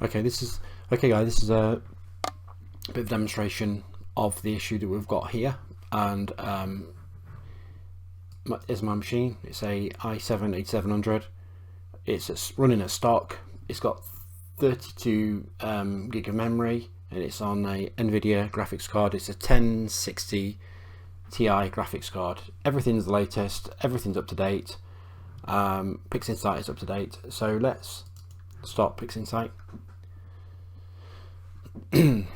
Okay, guys, this is a bit of demonstration of the issue that we've got here, and is my machine. It's a i7-8700. It's running at stock. It's got 32 gig of memory, and it's on a NVidia graphics card. It's a 1060 Ti graphics card. Everything's the latest. Everything's up to date. PixInsight is up to date. So let's start PixInsight. And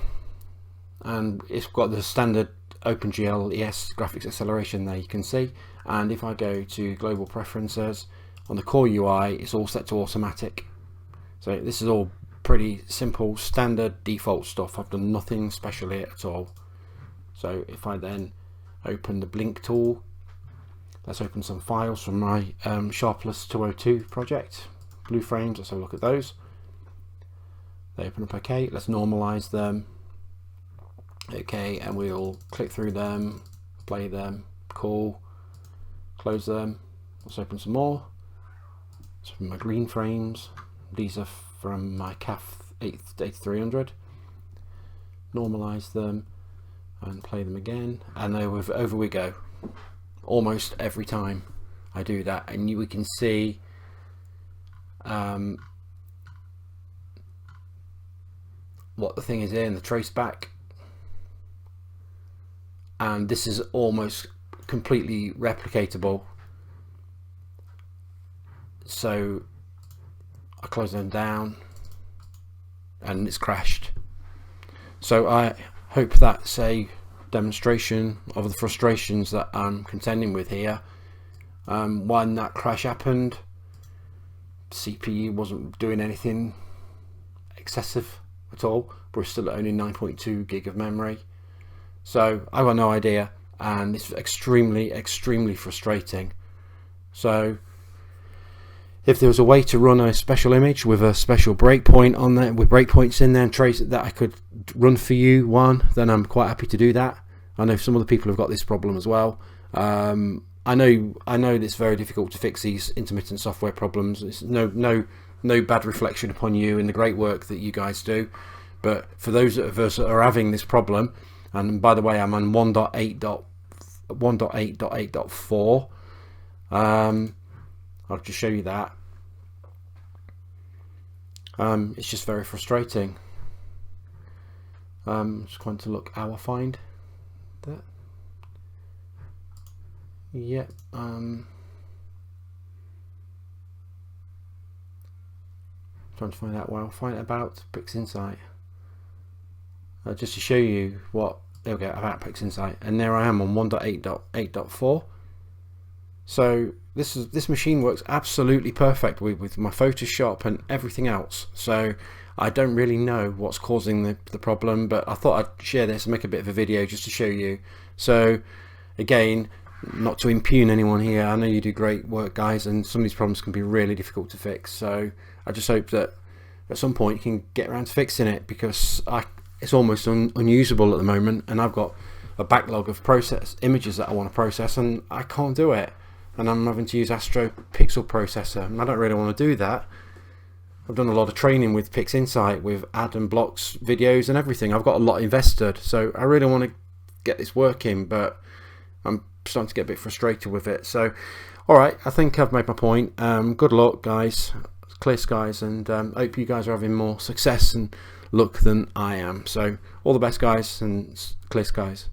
it's got the standard OpenGL ES graphics acceleration there, you can see. And if I go to global preferences on the core UI, it's all set to automatic. So this is all pretty simple standard default stuff. I've done nothing special here at all. So if I then open the blink tool, let's open some files from my Sharpless 202 project, blue frames. Let's have a look at those. They open up okay. Let's normalize them. Okay, and we'll click through them, play them, cool, close them. Let's open some more. It's from my green frames. These are from my CAF 8300. Normalize them and play them again, and over we go. Almost every time I do that, and we can see what the thing is in the traceback, and this is almost completely replicatable. So I close them down and it's crashed. So I hope that's a demonstration of the frustrations that I'm contending with here. When that crash happened, CPU wasn't doing anything excessive at all. We're still at only 9.2 gig of memory. So I've got no idea, and it's extremely frustrating. So if there was a way to run a special image with a special breakpoint on there, with breakpoints in there and trace it, that I could run for you then I'm quite happy to do that. I know some other people have got this problem as well. I know it's very difficult to fix these intermittent software problems. It's no bad reflection upon you and the great work that you guys do, but for those of us that are having this problem, and by the way, I'm on 1.8.8.4. I'll just show you that. It's just very frustrating. Just going to look hour find that. Yeah. Trying to find out what I'll find about PixInsight. Just to show you what there we go about PixInsight, and there I am on 1.8.8.4. So this machine works absolutely perfect with my Photoshop and everything else. So I don't really know what's causing the problem, but I thought I'd share this and make a bit of a video just to show you. So again, not to impugn anyone here, I know you do great work, guys, and some of these problems can be really difficult to fix. So I just hope that at some point you can get around to fixing it, because it's almost unusable at the moment, and I've got a backlog of images that I want to process, and I can't do it, and I'm having to use Astro Pixel processor, and I don't really want to do that. I've done a lot of training with PixInsight, with add and blocks videos and everything. I've got a lot invested, so I really want to get this working, but I'm starting to get a bit frustrated with it. So alright, I think I've made my point. Good luck, guys, clear skies, and I hope you guys are having more success and luck than I am. So all the best, guys, and clear skies.